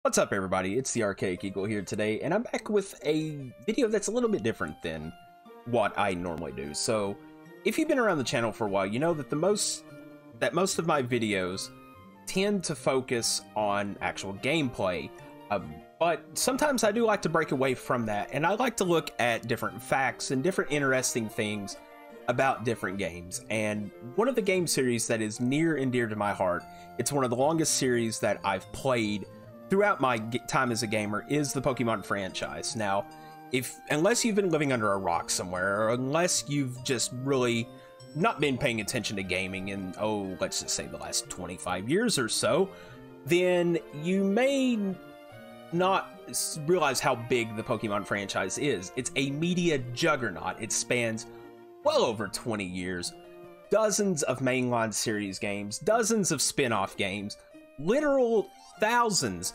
What's up, everybody? It's the Archaic Eagle here today, and I'm back with a video that's a little bit different than what I normally do. So, if you've been around the channel for a while, you know that most of my videos tend to focus on actual gameplay, but sometimes I do like to break away from that, and I like to look at different facts and different interesting things about different games. And one of the game series that is near and dear to my heart, it's one of the longest series that I've played throughout my time as a gamer, is the Pokemon franchise. Now, unless you've been living under a rock somewhere, or unless you've just really not been paying attention to gaming in, let's just say the last 25 years or so, then you may not realize how big the Pokemon franchise is. It's a media juggernaut. It spans well over 20 years, dozens of mainline series games, dozens of spin-off games, literal thousands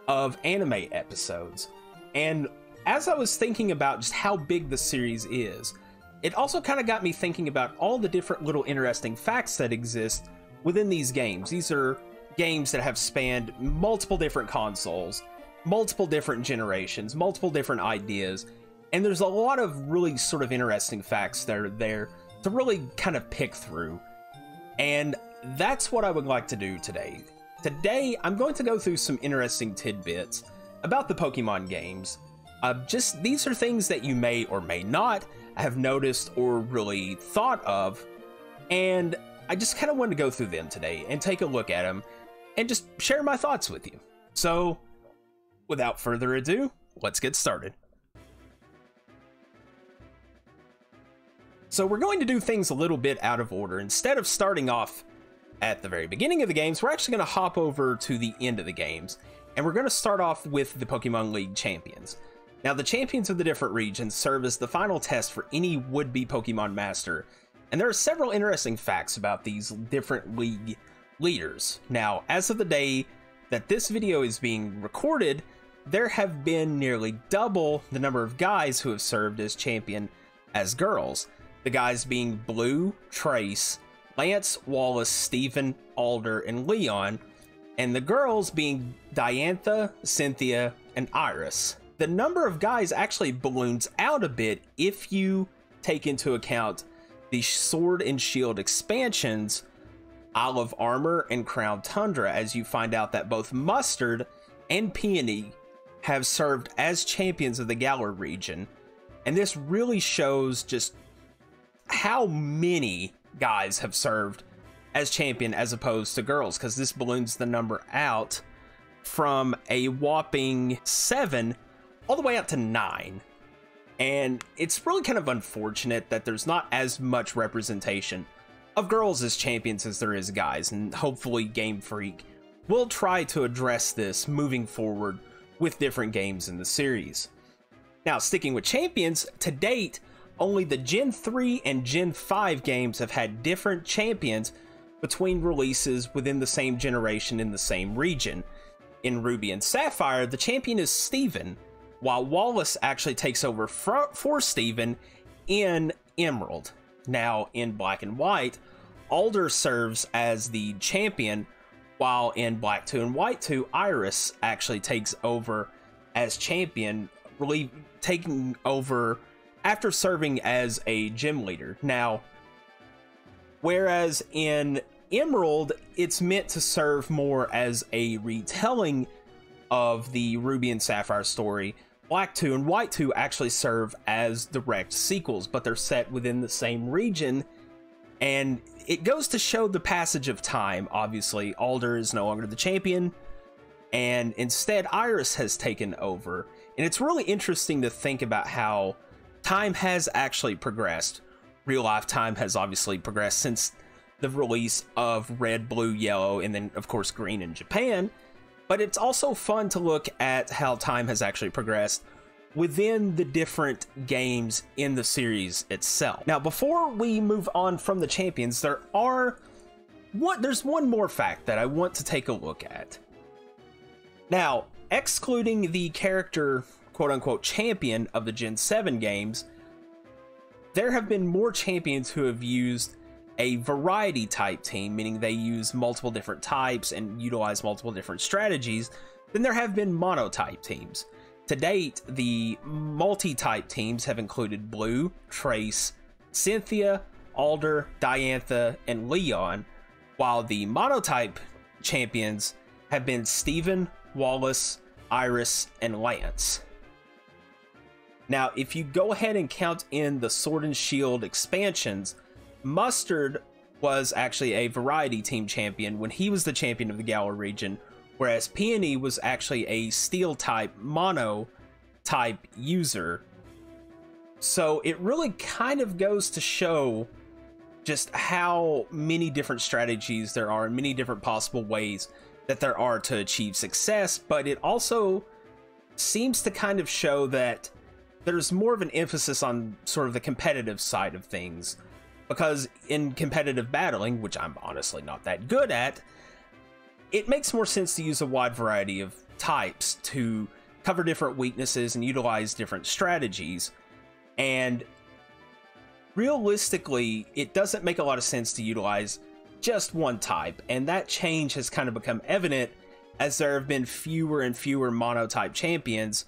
of anime episodes. And as I was thinking about just how big the series is, it also kind of got me thinking about all the different little interesting facts that exist within these games. These are games that have spanned multiple different consoles, multiple different generations, multiple different ideas, and there's a lot of really sort of interesting facts that are there to really kind of pick through. And that's what I would like to do today. Today, I'm going to go through some interesting tidbits about the Pokemon games. These are things that you may or may not have noticed or really thought of, and I just kind of wanted to go through them today and take a look at them and just share my thoughts with you. So, without further ado, let's get started. So we're going to do things a little bit out of order. Instead of starting off at the very beginning of the games, we're actually going to hop over to the end of the games, and we're going to start off with the Pokemon League champions. Now, the champions of the different regions serve as the final test for any would-be Pokemon master, and there are several interesting facts about these different league leaders. Now, as of the day that this video is being recorded, there have been nearly double the number of guys who have served as champion as girls. The guys being Blue, Trace, Lance, Wallace, Steven, Alder, and Leon, and the girls being Diantha, Cynthia, and Iris. The number of guys actually balloons out a bit if you take into account the Sword and Shield expansions, Isle of Armor, and Crown Tundra, as you find out that both Mustard and Peony have served as champions of the Galar region. And this really shows just how many guys have served as champion as opposed to girls, because this balloons the number out from a whopping 7 all the way up to 9. And it's really kind of unfortunate that there's not as much representation of girls as champions as there is guys, and hopefully Game Freak will try to address this moving forward with different games in the series. Now, sticking with champions, to date, only the Gen 3 and Gen 5 games have had different champions between releases within the same generation in the same region. In Ruby and Sapphire, the champion is Steven, while Wallace actually takes over for Steven in Emerald. Now, in Black and White, Alder serves as the champion, while in Black 2 and White 2, Iris actually takes over as champion, really taking over after serving as a gym leader. Now, whereas in Emerald, it's meant to serve more as a retelling of the Ruby and Sapphire story, Black 2 and White 2 actually serve as direct sequels, but they're set within the same region, and it goes to show the passage of time. Obviously, Alder is no longer the champion, and instead Iris has taken over. And it's really interesting to think about how time has actually progressed. Real life time has obviously progressed since the release of Red, Blue, Yellow, and then of course Green in Japan. But it's also fun to look at how time has actually progressed within the different games in the series itself. Now, before we move on from the champions, there's one more fact that I want to take a look at. Now, excluding the character quote-unquote champion of the Gen 7 games, there have been more champions who have used a variety type team, meaning they use multiple different types and utilize multiple different strategies Then there have been monotype teams. To date, the multi-type teams have included Blue, Trace, Cynthia, Alder, Diantha, and Leon, while the monotype champions have been Steven, Wallace, Iris, and Lance. Now, if you go ahead and count in the Sword and Shield expansions, Mustard was actually a variety team champion when he was the champion of the Galar region, whereas Peony was actually a Steel type mono type user. So it really kind of goes to show just how many different strategies there are and many different possible ways that there are to achieve success, but it also seems to kind of show that there's more of an emphasis on sort of the competitive side of things, because in competitive battling, which I'm honestly not that good at, it makes more sense to use a wide variety of types to cover different weaknesses and utilize different strategies. And realistically, it doesn't make a lot of sense to utilize just one type, and that change has kind of become evident as there have been fewer and fewer monotype champions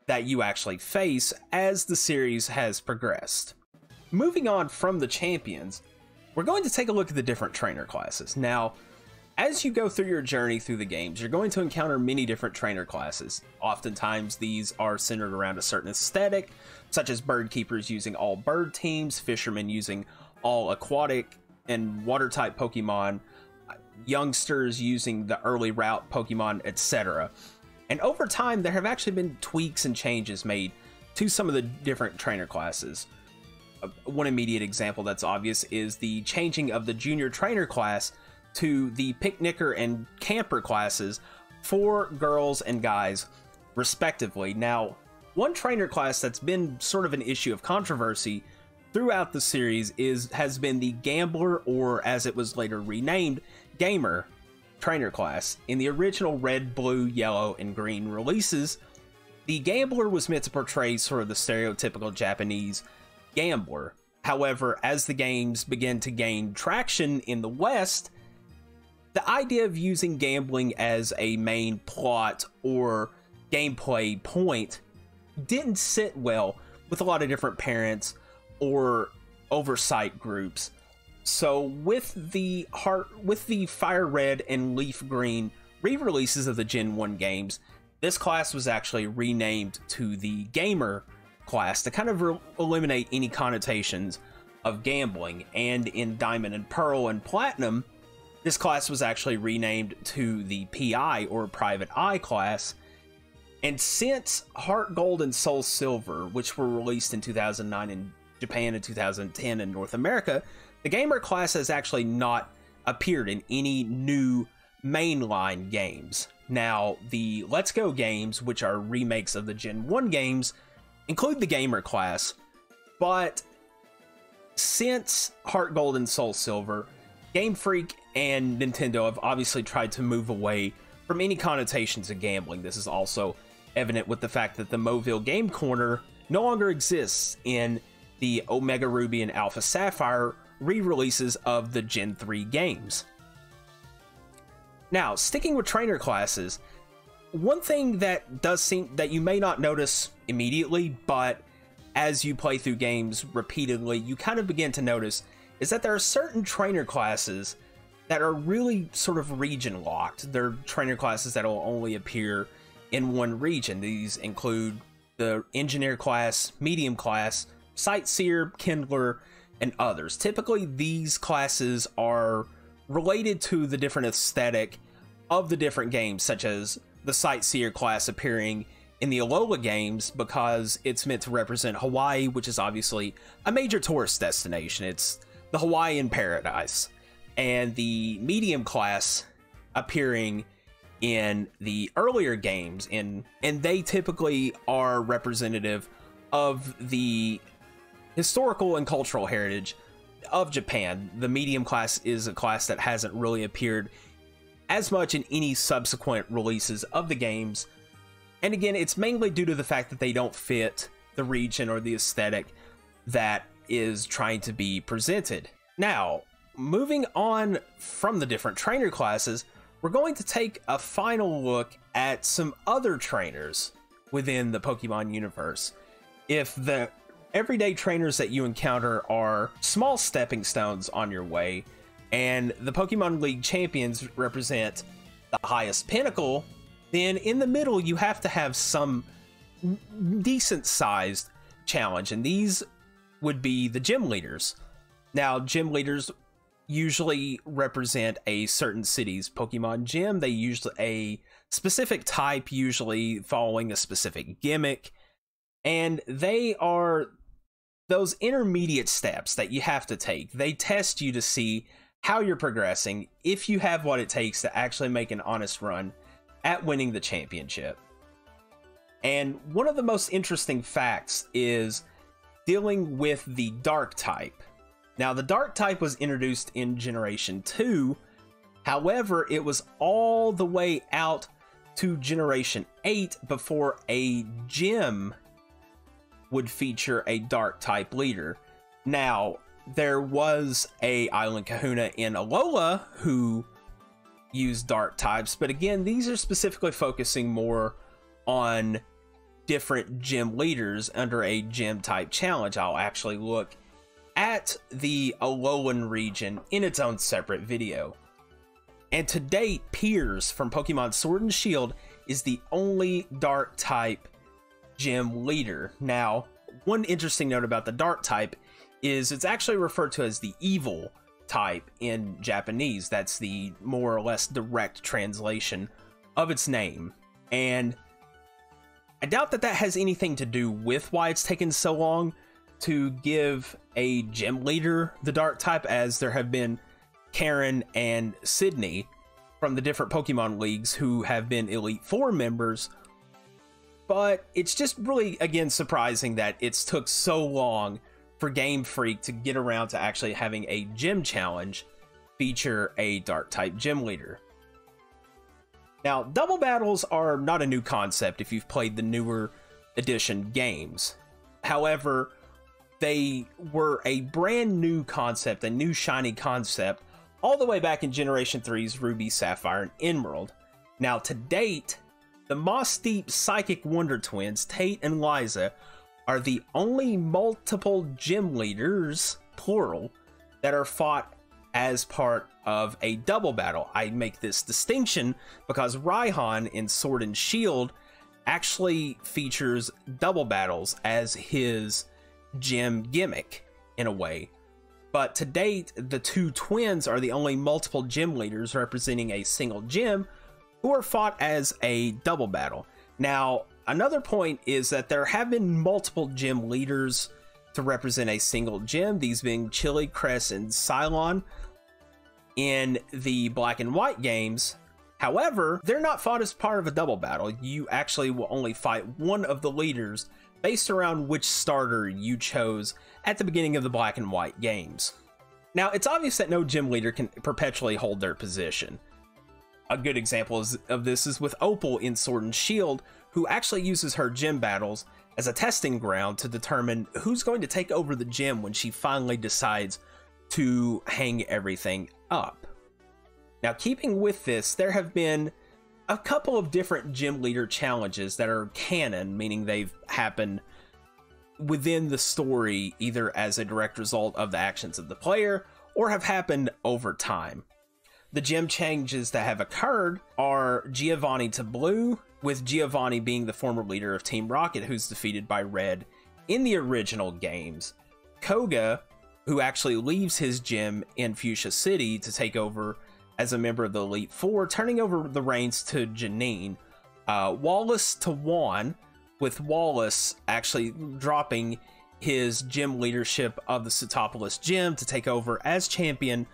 that you actually face as the series has progressed. Moving on from the champions, we're going to take a look at the different trainer classes. Now, as you go through your journey through the games, you're going to encounter many different trainer classes. Oftentimes, these are centered around a certain aesthetic, such as bird keepers using all bird teams, fishermen using all aquatic and water type Pokemon, youngsters using the early route Pokemon, etc. And over time, there have actually been tweaks and changes made to some of the different trainer classes. One immediate example that's obvious is the changing of the junior trainer class to the picnicker and camper classes for girls and guys, respectively. Now, one trainer class that's been sort of an issue of controversy throughout the series has been the Gambler, or as it was later renamed, Gamer trainer class. In the original red, blue, yellow, and green releases, the Gambler was meant to portray sort of the stereotypical Japanese gambler. However, as the games began to gain traction in the West, the idea of using gambling as a main plot or gameplay point didn't sit well with a lot of different parents or oversight groups. So with the Fire Red and Leaf Green re-releases of the Gen 1 games, this class was actually renamed to the Gamer class to kind of eliminate any connotations of gambling. And in Diamond and Pearl and Platinum, this class was actually renamed to the PI, or Private Eye class. And since Heart Gold and Soul Silver, which were released in 2009 in Japan and 2010 in North America, the Gamer class has actually not appeared in any new mainline games. Now, the Let's Go games, which are remakes of the Gen 1 games, include the Gamer class, but since Heart Gold and Soul Silver, Game Freak and Nintendo have obviously tried to move away from any connotations of gambling. This is also evident with the fact that the Mobile Game Corner no longer exists in the Omega Ruby and Alpha Sapphire re-releases of the Gen 3 games. Now, sticking with trainer classes, one thing that does seem that you may not notice immediately, but as you play through games repeatedly, you kind of begin to notice, is that there are certain trainer classes that are really sort of region locked. They're trainer classes that will only appear in one region. These include the Engineer class, Medium class, Sightseer, Kindler, and others. Typically, these classes are related to the different aesthetic of the different games, such as the Sightseer class appearing in the Alola games because it's meant to represent Hawaii, which is obviously a major tourist destination. It's the Hawaiian paradise. And the Medium class appearing in the earlier games, and they typically are representative of the historical and cultural heritage of Japan. The Medium class is a class that hasn't really appeared as much in any subsequent releases of the games. And again, it's mainly due to the fact that they don't fit the region or the aesthetic that is trying to be presented. Now, moving on from the different trainer classes, we're going to take a final look at some other trainers within the Pokemon universe. If the everyday trainers that you encounter are small stepping stones on your way, and the Pokemon League champions represent the highest pinnacle, then in the middle you have to have some decent sized challenge, and these would be the gym leaders. Now, gym leaders usually represent a certain city's Pokemon gym. They usually a specific type, usually following a specific gimmick, and they are those intermediate steps that you have to take. They test you to see how you're progressing, if you have what it takes to actually make an honest run at winning the championship. And one of the most interesting facts is dealing with the Dark type. Now, the Dark type was introduced in Generation 2, however, it was all the way out to Generation 8 before a gym would feature a Dark type leader. Now, there was a Island Kahuna in Alola who used Dark types, but again, these are specifically focusing more on different gym leaders under a gym type challenge. I'll actually look at the Alolan region in its own separate video. And to date, Piers from Pokemon Sword and Shield is the only Dark type gym leader. Now, one interesting note about the Dark type is it's actually referred to as the evil type in Japanese. That's the more or less direct translation of its name. And I doubt that that has anything to do with why it's taken so long to give a gym leader the Dark type, as there have been Karen and Sydney from the different Pokemon leagues who have been Elite Four members. But it's just really, again, surprising that it's took so long for Game Freak to get around to actually having a gym challenge feature a Dark type gym leader. Now, double battles are not a new concept if you've played the newer edition games. However, they were a brand new concept, a new shiny concept, all the way back in Generation 3's Ruby, Sapphire, and Emerald. Now, to date, the Moss Deep Psychic Wonder Twins, Tate and Liza, are the only multiple gym leaders, plural, that are fought as part of a double battle. I make this distinction because Raihan in Sword and Shield actually features double battles as his gym gimmick in a way. But to date, the two twins are the only multiple gym leaders representing a single gym who are fought as a double battle. Now, another point is that there have been multiple gym leaders to represent a single gym, these being Chili, Cress, and Cylon in the Black and White games. However, they're not fought as part of a double battle. You actually will only fight one of the leaders based around which starter you chose at the beginning of the Black and White games. Now, it's obvious that no gym leader can perpetually hold their position. A good example of this is with Opal in Sword and Shield, who actually uses her gym battles as a testing ground to determine who's going to take over the gym when she finally decides to hang everything up. Now, keeping with this, there have been a couple of different gym leader challenges that are canon, meaning they've happened within the story either as a direct result of the actions of the player or have happened over time. The gym changes that have occurred are Giovanni to Blue, with Giovanni being the former leader of Team Rocket, who's defeated by Red in the original games. Koga, who actually leaves his gym in Fuchsia City to take over as a member of the Elite Four, turning over the reins to Janine. Wallace to Juan, with Wallace actually dropping his gym leadership of the Setopolis gym to take over as champion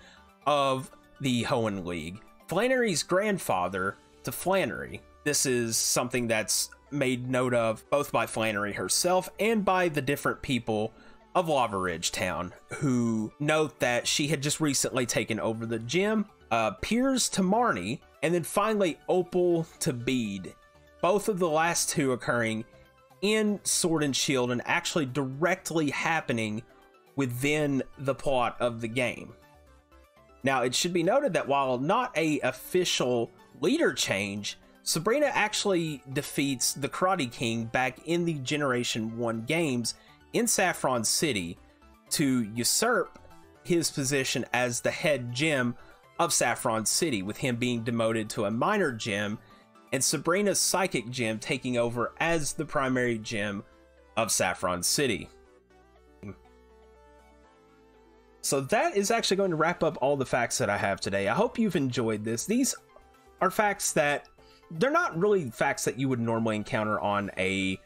of the Hoenn League. Flannery's grandfather to Flannery. This is something that's made note of both by Flannery herself and by the different people of Lava Ridge Town, who note that she had just recently taken over the gym. Piers to Marnie, and then finally Opal to Bede. Both of the last two occurring in Sword and Shield and actually directly happening within the plot of the game. Now, it should be noted that while not a official leader change, Sabrina actually defeats the Karate King back in the Generation 1 games in Saffron City to usurp his position as the head gym of Saffron City, with him being demoted to a minor gym and Sabrina's psychic gym taking over as the primary gym of Saffron City. So that is actually going to wrap up all the facts that I have today. I hope you've enjoyed this. These are facts that they're not really facts that you would normally encounter on a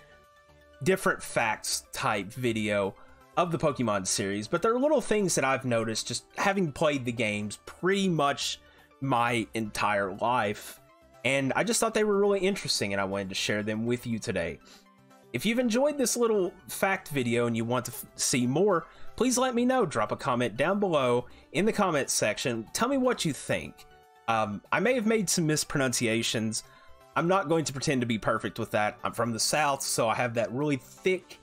different facts type video of the Pokemon series, but they're little things that I've noticed just having played the games pretty much my entire life, and I just thought they were really interesting and I wanted to share them with you today. If you've enjoyed this little fact video and you want to see more, please let me know. Drop a comment down below in the comments section. Tell me what you think. I may have made some mispronunciations. I'm not going to pretend to be perfect with that. I'm from the South, so I have that really thick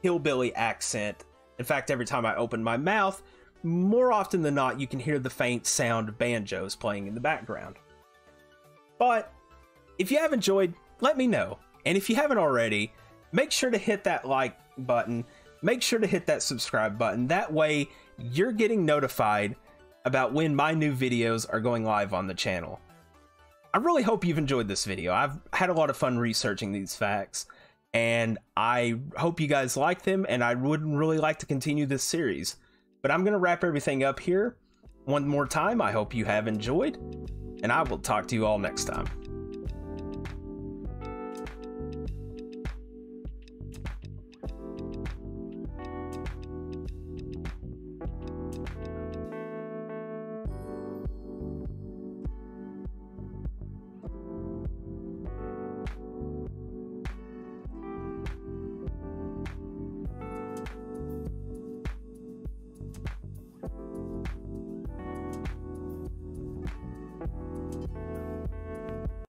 hillbilly accent. In fact, every time I open my mouth, more often than not, you can hear the faint sound of banjos playing in the background. But if you have enjoyed, let me know. And if you haven't already, make sure to hit that like button. Make sure to hit that subscribe button. That way, you're getting notified about when my new videos are going live on the channel. I really hope you've enjoyed this video. I've had a lot of fun researching these facts, and I hope you guys like them, and I would really like to continue this series. But I'm going to wrap everything up here. One more time, I hope you have enjoyed, and I will talk to you all next time.